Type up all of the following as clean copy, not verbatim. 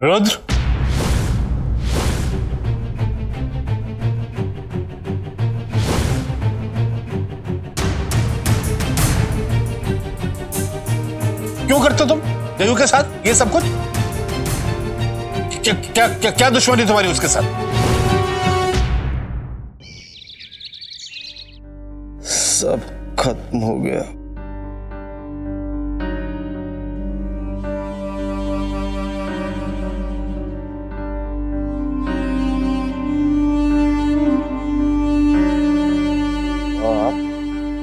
रुद्र, क्यों करते हो तुम जयू के साथ ये सब कुछ? क्या क्या क्या, क्या दुश्मनी तुम्हारी उसके साथ? सब खत्म हो गया।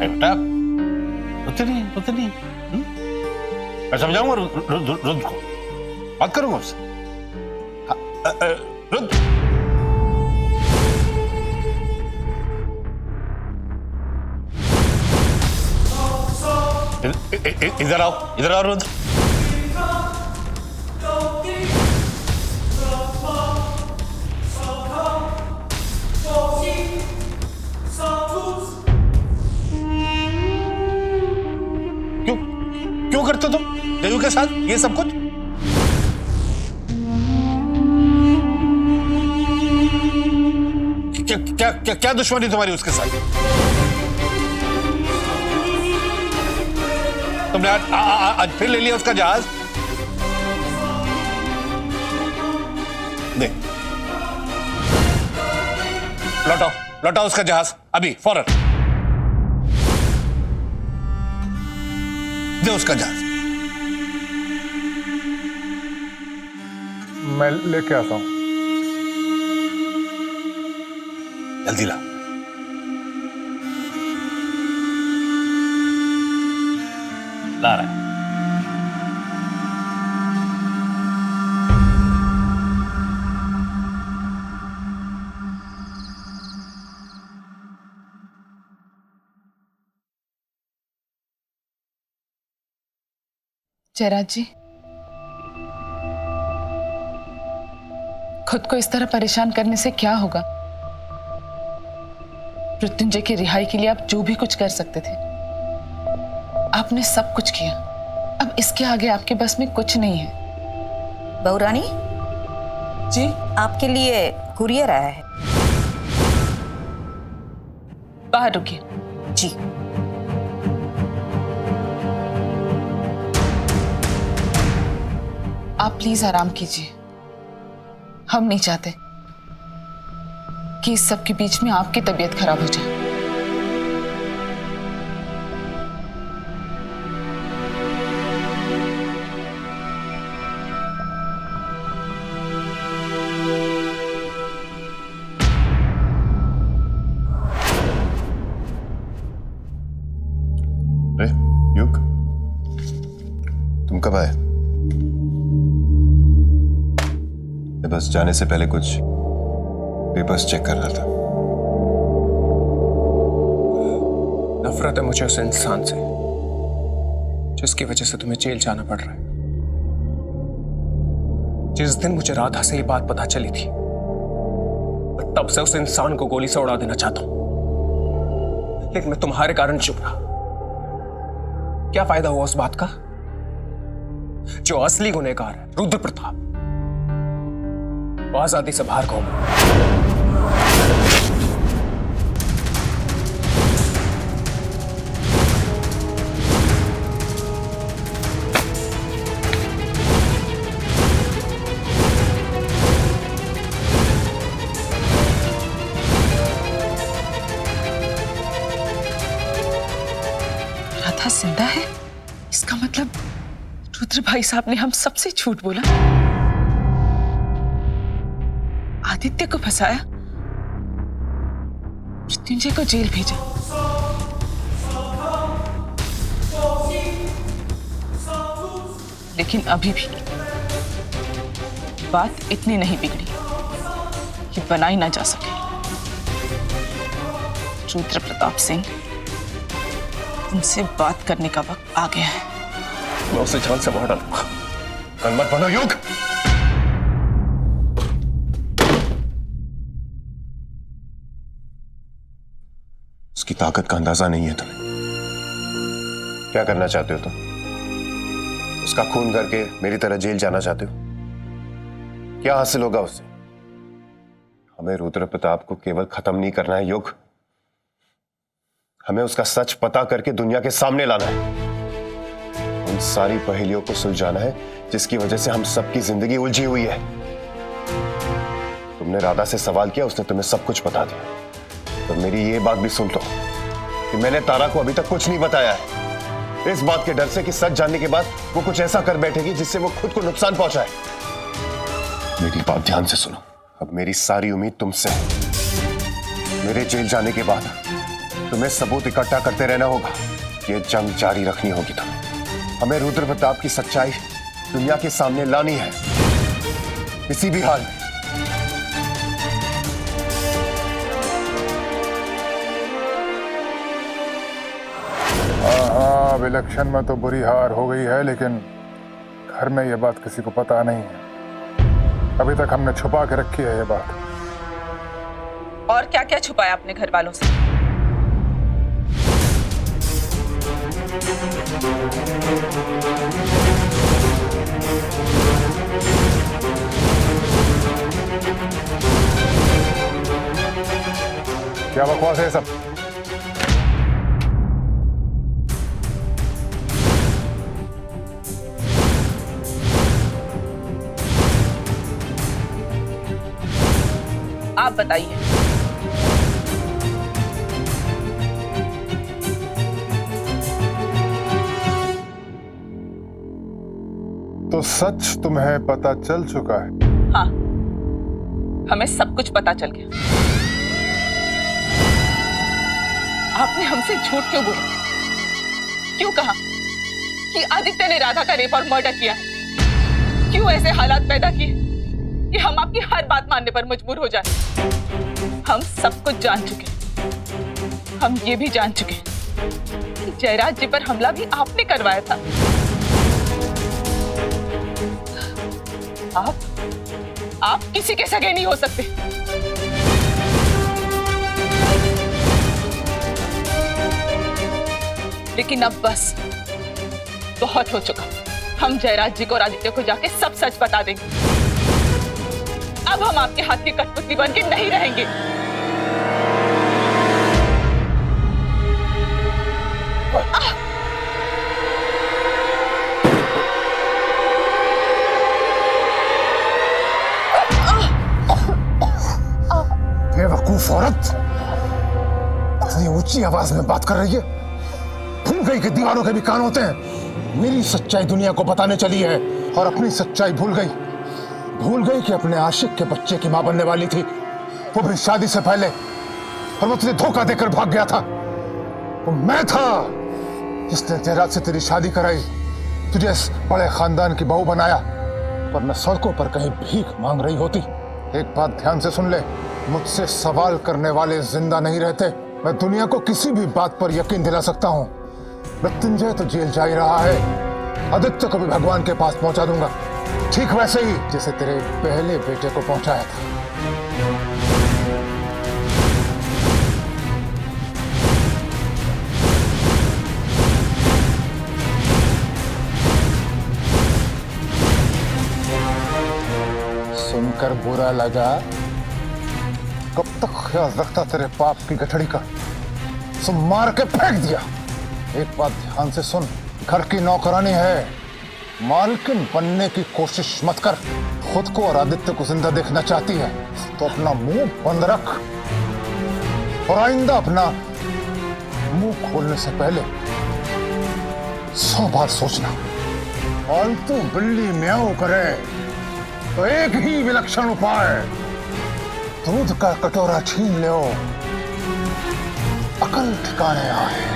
बेटा रोते नहीं। मैं समझाऊंगा रुद्र को, बात करूंगा उससे। रुद्र, इधर आओ रुद्र। क्यों करते हो तुम जयू के साथ ये सब कुछ? क्या क्या क्या, क्या दुश्मनी तुम्हारी उसके साथ? तुमने आज फिर ले लिया उसका जहाज? दे, लौटाओ उसका जहाज अभी, फौरन दे उसका जहाज। मैं लेके आता हूं। जल्दी ला। ला रहा है। जयराज जी, खुद को इस तरह परेशान करने से क्या होगा? मृत्युंजय की रिहाई के लिए आप जो भी कुछ कर सकते थे, आपने सब कुछ किया। अब इसके आगे आपके बस में कुछ नहीं है। बहू रानी जी, आपके लिए कुरियर आया है। बाहर रुकिए। जी आप प्लीज आराम कीजिए। हम नहीं चाहते कि इस सब के बीच में आपकी तबीयत खराब हो जाए। अरे युग, तुम कब आए? मैं बस जाने से पहले कुछ पेपर्स चेक कर रहा था। नफरत है मुझे उस इंसान से जिसकी वजह से तुम्हें जेल जाना पड़ रहा है। जिस दिन मुझे राधा से ये बात पता चली थी, तब से उस इंसान को गोली से उड़ा देना चाहता हूं, लेकिन मैं तुम्हारे कारण चुप रहा। क्या फायदा हुआ उस बात का? जो असली गुनहगार है रुद्र प्रताप, वो आजादी से बाहर घूम रहा है। राधा जिंदा है? इसका मतलब रुद्र भाई साहब ने हम सबसे झूठ बोला, आदित्य को फंसाया, मृत्युंजय को जेल भेजा। लेकिन अभी भी बात इतनी नहीं बिगड़ी कि बनाई ना जा सके। रुद्र प्रताप सिंह, उनसे बात करने का वक्त आ गया है। मैं उसे जान से मार डालूंगा। कल मत बनो युग। उसकी ताकत का अंदाजा नहीं है तुम्हें। क्या करना चाहते हो तुम? उसका खून करके मेरी तरह जेल जाना चाहते हो? क्या हासिल होगा उससे? हमें रुद्र प्रताप को केवल खत्म नहीं करना है युग, हमें उसका सच पता करके दुनिया के सामने लाना है। उन सारी पहेलियों को सुलझाना है जिसकी वजह से हम सबकी जिंदगी उलझी हुई है। तुमने राधा से सवाल किया, उसने तुम्हें सब कुछ बता दिया। तो मेरी ये बात भी सुन लो कि मैंने तारा को अभी तक कुछ नहीं बताया है, इस बात के डर से कि सच जानने के बाद वो कुछ ऐसा कर बैठेगी जिससे वो खुद को नुकसान पहुंचाए। मेरी बात ध्यान से सुनो, अब मेरी सारी उम्मीद तुमसे है। मेरे जेल जाने के बाद तुम्हें सबूत इकट्ठा करते रहना होगा, ये जंग जारी रखनी होगी तुम्हें। हमें रुद्र प्रताप की सच्चाई दुनिया के सामने लानी है, किसी भी हाल में। हाँ, विलक्षण में तो बुरी हार हो गई है, लेकिन घर में ये बात किसी को पता नहीं है। अभी तक हमने छुपा के रखी है ये बात। और क्या क्या छुपाया अपने घर वालों से? क्या बकवास है सब? आप बताइए। तो सच तुम्हें पता चल चुका है? हाँ, हमें सब कुछ पता चल गया। आपने हमसे झूठ क्यों बोला? क्यों कहा कि आदित्य ने राधा का रेप और मर्डर किया है? क्यों ऐसे हालात पैदा किए कि हम आपकी हर बात मानने पर मजबूर हो जाए? हम सब कुछ जान चुके हैं। हम ये भी जान चुके हैं कि जयराज जी पर हमला भी आपने करवाया था। आप किसी के सगे नहीं हो सकते। लेकिन अब बस बहुत हो चुका। हम जयराज जी को और आदित्य को जाके सब सच बता देंगे। अब हम आपके हाथ की कठपुतली बन के नहीं रहेंगे। बेवकूफ औरत, इतनी ऊंची आवाज में बात कर रही है। भूल गई कि दीवारों के भी कान होते हैं। मेरी सच्चाई दुनिया को बताने चली है और अपनी सच्चाई भूल गई। भूल गई कि अपने आशिक के बच्चे की मां बनने वाली थी, वो भी शादी से पहले। और वो तुझे धोखा देकर भाग गया था। वो मैं था जिसने जयराज से तेरी शादी कराई, तुझे इस बड़े खानदान की बहू बनाया, वरना सड़कों पर कहीं भीख मांग रही होती। एक बात ध्यान से सुन ले, मुझसे सवाल करने वाले जिंदा नहीं रहते। मैं दुनिया को किसी भी बात पर यकीन दिला सकता हूँ। मृत्युंजय तो जेल जा ही रहा है, आदित्य को भी भगवान के पास पहुंचा दूंगा, ठीक वैसे ही जैसे तेरे पहले बेटे को पहुंचाया था। सुनकर बुरा लगा? कब तक ख्याल रखता तेरे पाप की गठड़ी का? सो मार के फेंक दिया। एक बात ध्यान से सुन, घर की नौकरानी है, मालकिन बनने की कोशिश मत कर। खुद को और आदित्य को जिंदा देखना चाहती है तो अपना मुंह बंद रख, और आइंदा अपना मुंह खोलने से पहले 100 बार सोचना। फालतू बिल्ली म्याऊं करे तो एक ही विलक्षण उपाय, दूध का कटोरा छीन लो, अकल ठिकाने आए।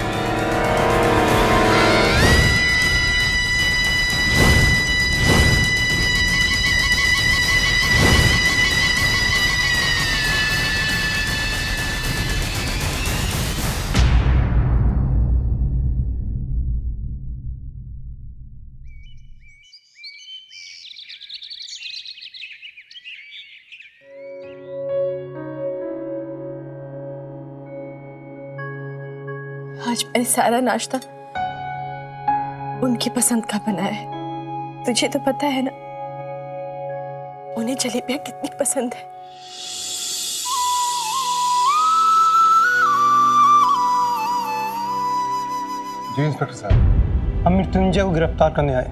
आज मैंने सारा नाश्ता उनकी पसंद का बनाया है। तुझे तो पता है ना, उन्हें जलेबियां कितनी पसंद है। जी इंस्पेक्टर साहब, हम मृत्युंजय को गिरफ्तार करने आए।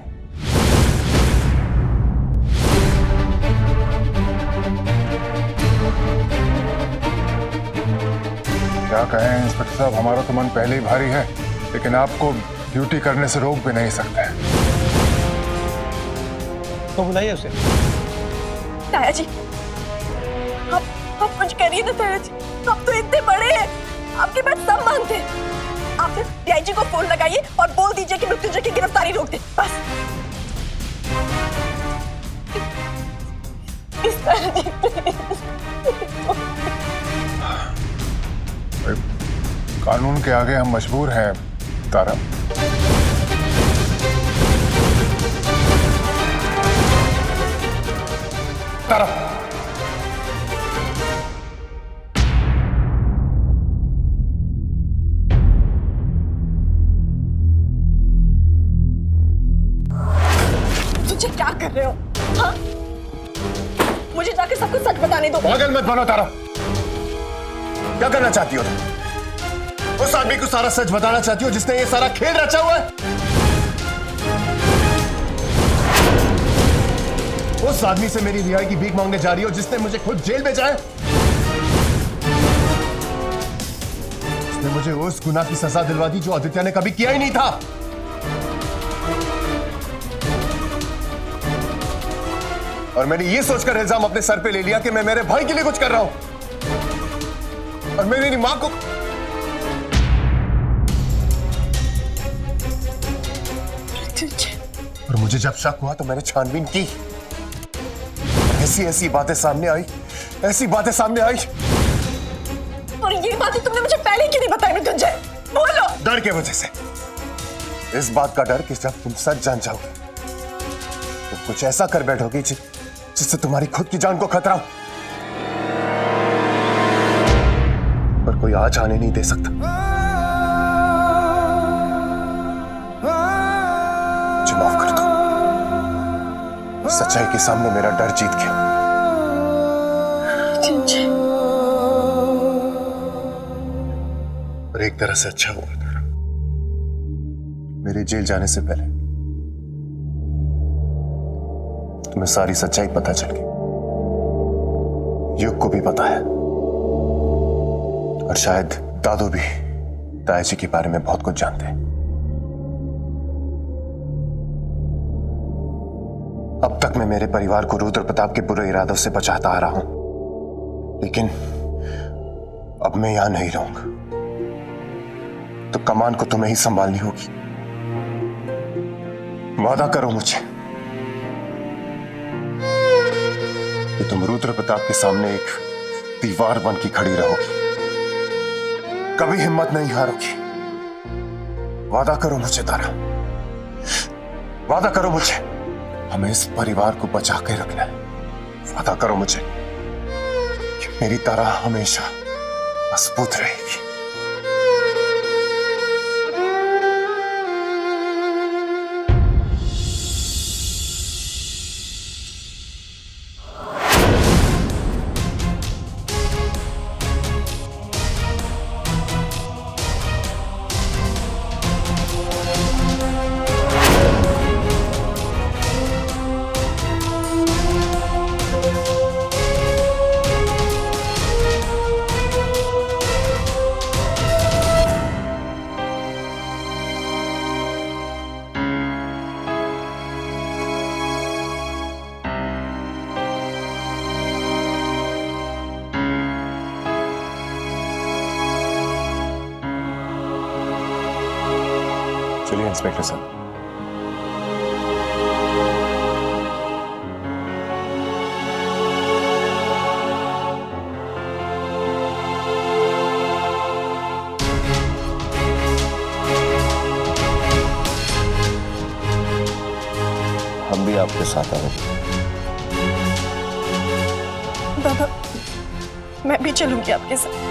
क्या कहें इंस्पेक्टर साहब, हमारा तो मन पहले ही भारी है, लेकिन आपको ड्यूटी करने से रोक भी नहीं सकते। तो बुलाइए उसे। ताया जी, आप कुछ करिए ना ताया जी, आप तो इतने बड़े हैं, आपकी बात सब मानते हैं। आप डीआईजी को फोन लगाइए और बोल दीजिए कि मृत्युंजय की गिरफ्तारी रोक दे, बस। इस ताया जी, कानून के आगे हम मजबूर हैं तारा। तारा, तुझे क्या कर रहे हो? हाँ? मुझे जाके सब कुछ सच बताने दो। पागल मत बनो तारा। क्या करना चाहती हो तुम? उस आदमी को सारा सच बताना चाहती हो जिसने ये सारा खेल रचा हुआ है? उस आदमी से मेरी रिहाई की भीख मांगने जा रही हो जिसने मुझे खुद जेल भेजा है? उसने मुझे उस गुनाह की सजा दिलवा दी जो आदित्य ने कभी किया ही नहीं था। और मैंने ये सोचकर इल्जाम अपने सर पे ले लिया कि मैं मेरे भाई के लिए कुछ कर रहा हूं और मेरी मां को और मुझे जब शक हुआ तो मैंने छानबीन की। ऐसी बातें सामने आई, ऐसी बातें सामने आई। और ये बातें तुमने मुझे पहले क्यों नहीं बताई मृत्युंजय? बोलो। डर के वजह से। इस बात का डर कि जब तुम सच जान जाओगे तो कुछ ऐसा कर बैठोगे जिससे तुम्हारी खुद की जान को खतरा हो। पर कोई आज आने नहीं दे सकता। मुझे माफ कर दो। सच्चाई के सामने मेरा डर जीत गया। और एक तरह से अच्छा हुआ था मेरे जेल जाने से पहले तुम्हें सारी सच्चाई पता चल गई। युग को भी पता है और शायद दादू भी ताया जी के बारे में बहुत कुछ जानते हैं। अब तक मैं मेरे परिवार को रुद्र प्रताप के बुरे इरादों से बचाता आ रहा हूं, लेकिन अब मैं यहां नहीं रहूंगा तो कमान को तुम्हें ही संभालनी होगी। वादा करो मुझे कि तुम रुद्र प्रताप के सामने एक दीवार बन के खड़ी रहोगी, कभी हिम्मत नहीं हारोगी। वादा करो मुझे तारा, वादा करो मुझे। हमें इस परिवार को बचा के रखना है। वादा करो मुझे कि मेरी तारा हमेशा मजबूत रहेगी। चलिए इंस्पेक्टर साहब। हम भी आपके साथ आएंगे। बाबा, मैं भी चलूंगी आपके साथ।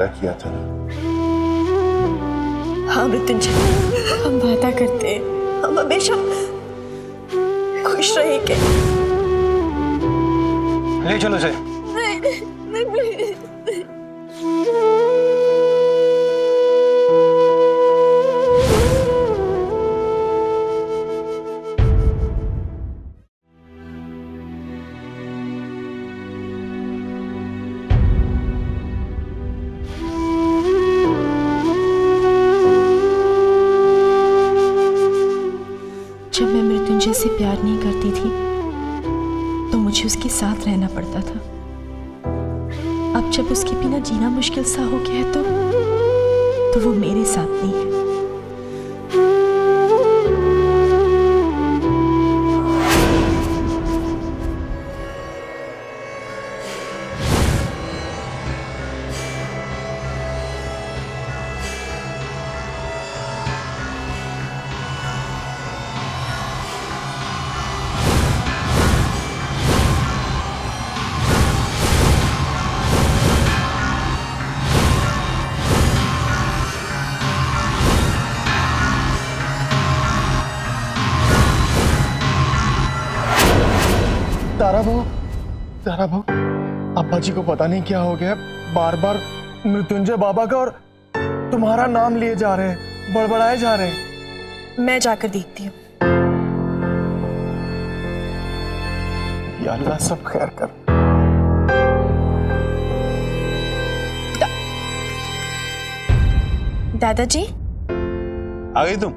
वादा किया था ना। हाँ मृत्युंजय, हम वादा करते हैं हम हमेशा खुश रहेंगे। ले चलो इसे। जब मैं मृत्युंजय से प्यार नहीं करती थी तो मुझे उसके साथ रहना पड़ता था। अब जब उसके बिना जीना मुश्किल सा हो गया है तो वो मेरे साथ नहीं है। तारा बहू, अब्बा जी को पता नहीं क्या हो गया, बार बार मृत्युंजय बाबा का और तुम्हारा नाम लिए जा रहे हैं, बड़बड़ाए जा रहे हैं। मैं जाकर देखती हूँ। या अल्लाह सब खैर कर। दादाजी, आ गई तुम?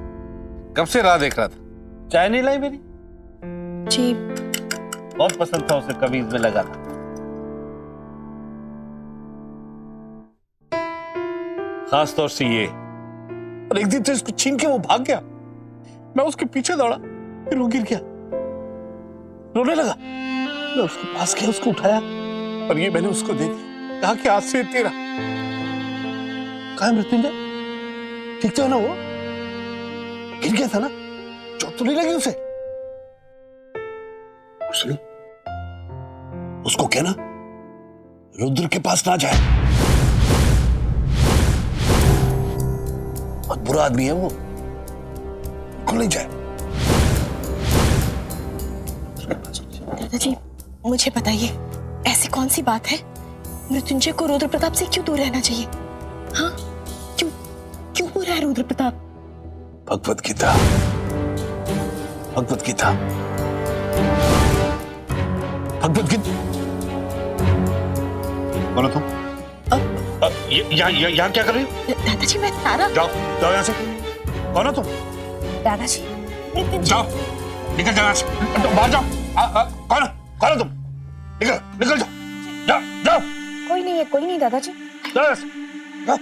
कब से राह देख रहा था। चाय नहीं लाई मेरी? जी बहुत पसंद था उसे, कभी इसमें लगा था। खास तौर से ये। और एक दिन से इसको छीन के वो भाग गया। मैं उसके पीछे दौड़ा, फिर वो गिर गया, रोने लगा। मैं उसके पास गया, उसको उठाया और ये मैंने उसको दे दी। कहा कि आज से तेरा। कहा मृत्युंजय, ठीक तो है ना? वो गिर गया था ना? चोट तो नहीं लगी उसे? सुनो, उसको कहना रुद्र के पास ना जाए। बहुत बुरा आदमी है वो, बिल्कुल नहीं जाए। दादाजी, मुझे बताइए ऐसी कौन सी बात है मृत्युंजय को रुद्र प्रताप से क्यों दूर रहना चाहिए? हाँ, क्यों क्यों बुरा है रुद्र प्रताप? भगवत गीता, भगवत गीता, भगवत गीता। बोलो तुम यहाँ क्या कर रही हो? दादाजी, मैं तारा। जाओ जाओ यहाँ से। कौन हो तुम? दादाजी, मृत्युंजय। जाओ, निकल जाओ यहाँ से, बाहर जाओ। कौन हो तुम? निकल निकल जाओ, जाओ जाओ। कोई नहीं है, कोई नहीं दादाजी। जाओ यहाँ से, जाओ।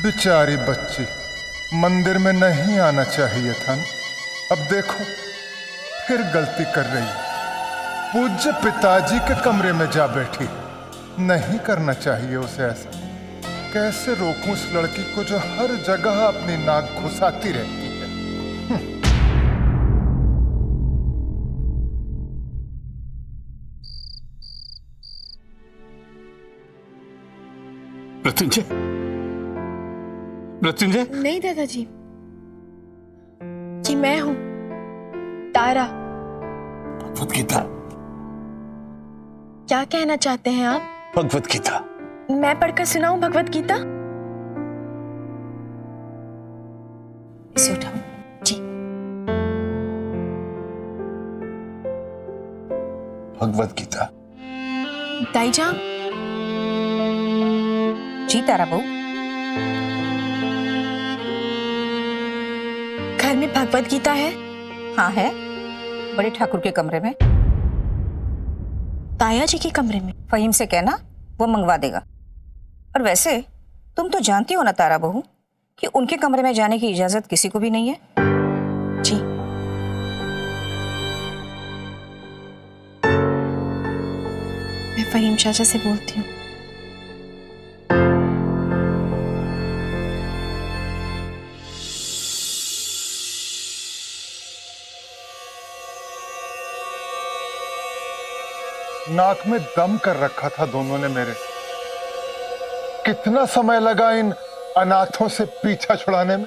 बेचारी बच्ची, मंदिर में नहीं आना चाहिए था ना। अब देखो फिर गलती कर रही है। पूज्य पिताजी के कमरे में जा बैठी। नहीं करना चाहिए उसे ऐसा। कैसे रोकूं उस लड़की को जो हर जगह अपनी नाक घुसाती रहती है। मृत्युंजय, मृत्युंजय। नहीं दादाजी, ये मैं हूं, तारा। भगवत गीता। क्या कहना चाहते हैं आप? भगवत गीता। मैं पढ़कर सुनाऊं भगवत गीता? इसे उठाओ जी। भगवत गीता। ताईजान। जी तारा बहू। घर में भगवत गीता है? हाँ है, बड़े ठाकुर के कमरे में। ताया जी के कमरे में? फहीम से कहना, वो मंगवा देगा। और वैसे तुम तो जानती हो ना तारा बहू कि उनके कमरे में जाने की इजाजत किसी को भी नहीं है। जी। मैं फहीम चाचा से बोलती हूँ। नाक में दम कर रखा था दोनों ने मेरे। कितना समय लगा इन अनाथों से पीछा छुड़ाने में।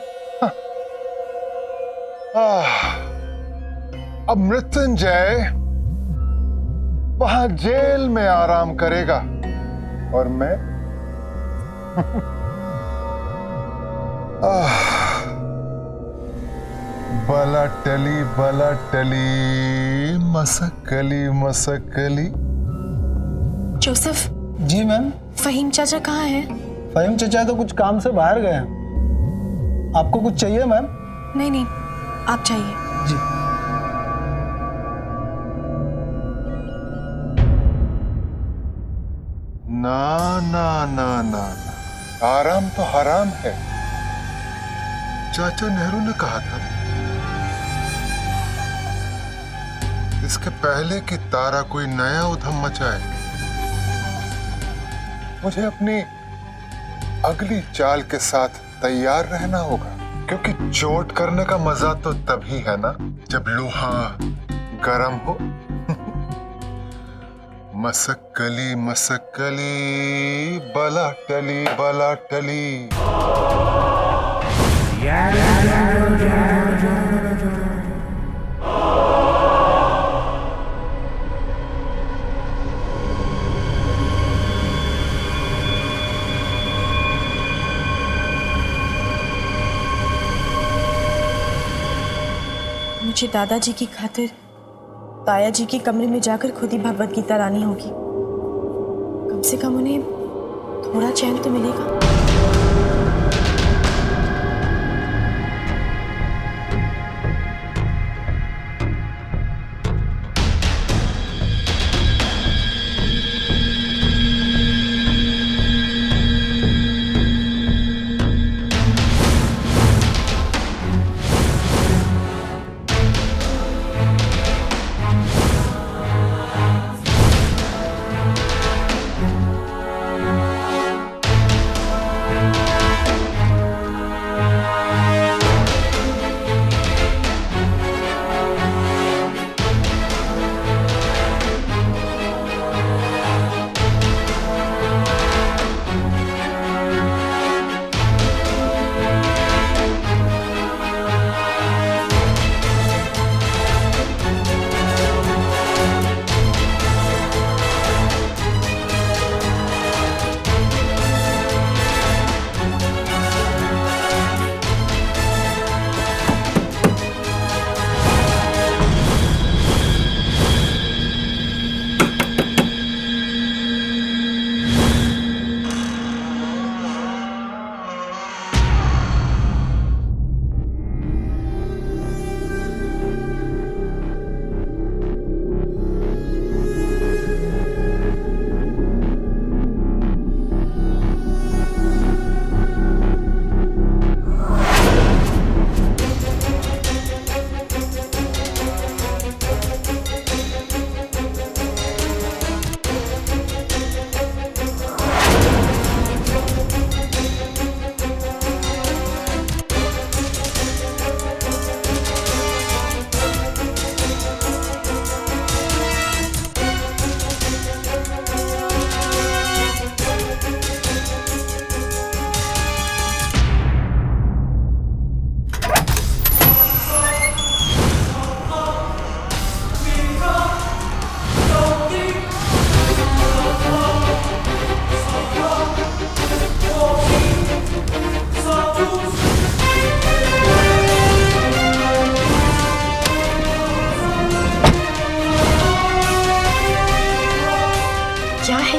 हाँ। अब मृत्युंजय वहां जेल में आराम करेगा और मैं बला टली मसकली मसकली। जोसेफ, जी मैम। फहीम चाचा कहाँ है? फहीम चचा तो कुछ काम से बाहर गए हैं। आपको कुछ चाहिए मैम? नहीं नहीं, आप जाइए। जी। ना ना ना ना, आराम तो हराम है, चाचा नेहरू ने कहा था। इसके पहले कि तारा कोई नया उधम मचाए, मुझे अपनी अगली चाल के साथ तैयार रहना होगा, क्योंकि चोट करने का मजा तो तभी है ना जब लोहा गरम हो। मसक्कली मसक्कली बला टली। मुझे दादाजी की खातिर ताया जी के कमरे में जाकर खुद ही भगवत गीता लानी होगी। कम से कम उन्हें थोड़ा चैन तो मिलेगा।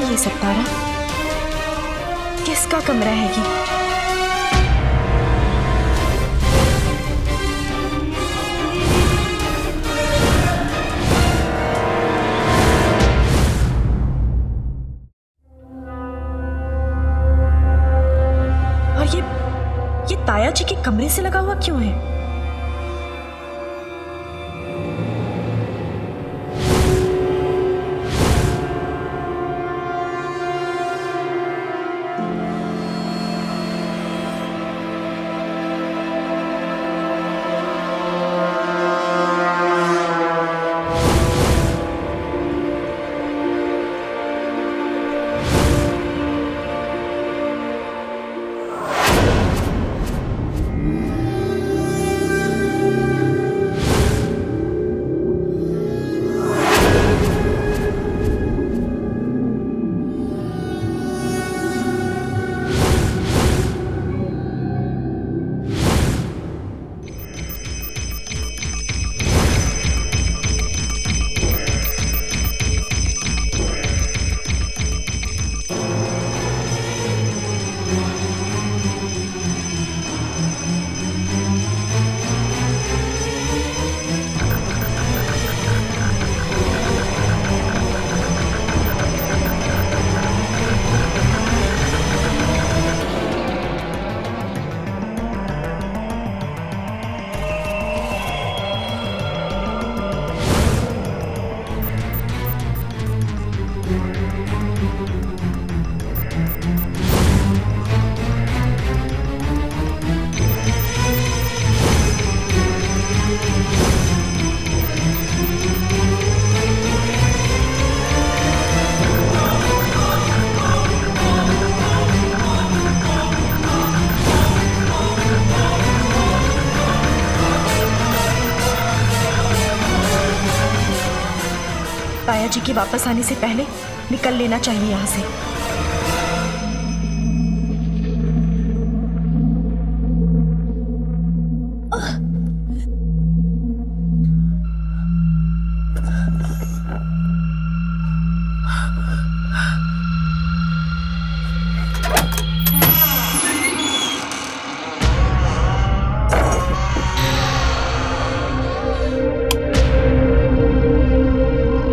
ये सब तारा? किसका कमरा है ये? जी के कमरे से लगा हुआ क्यों है? ताया जी के वापस आने से पहले निकल लेना चाहिए यहाँ से।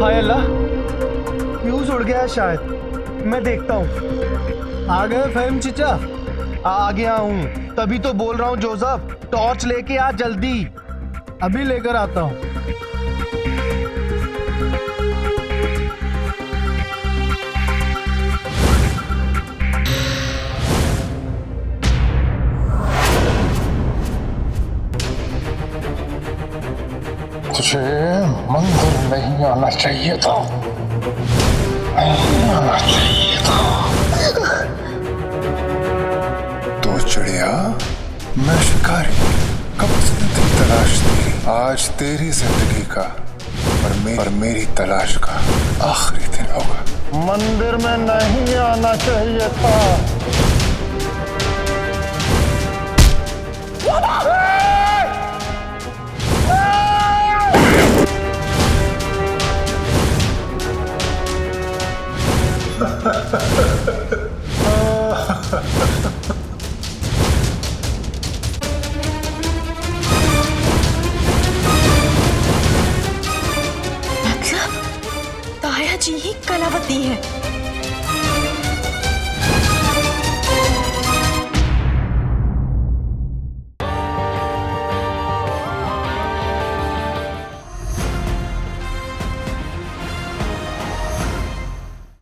हाय अल्लाह, फ्यूज उड़ गया है शायद, मैं देखता हूँ। आ गए फहीम चीचा? आ गया हूँ, तभी तो बोल रहा हूँ जोसेफ, टॉर्च लेके आ जल्दी। अभी लेकर आता हूँ। तुझे मंदिर नहीं आना चाहिए था, नहीं आना चाहिए था। तो चिड़िया, मैं शिकारी, कब से तेरी तलाश थी। आज तेरी जिंदगी का और मेरी तलाश का आखिरी दिन होगा। मंदिर में नहीं आना चाहिए था। मतलब ताया जी ही कलावती है।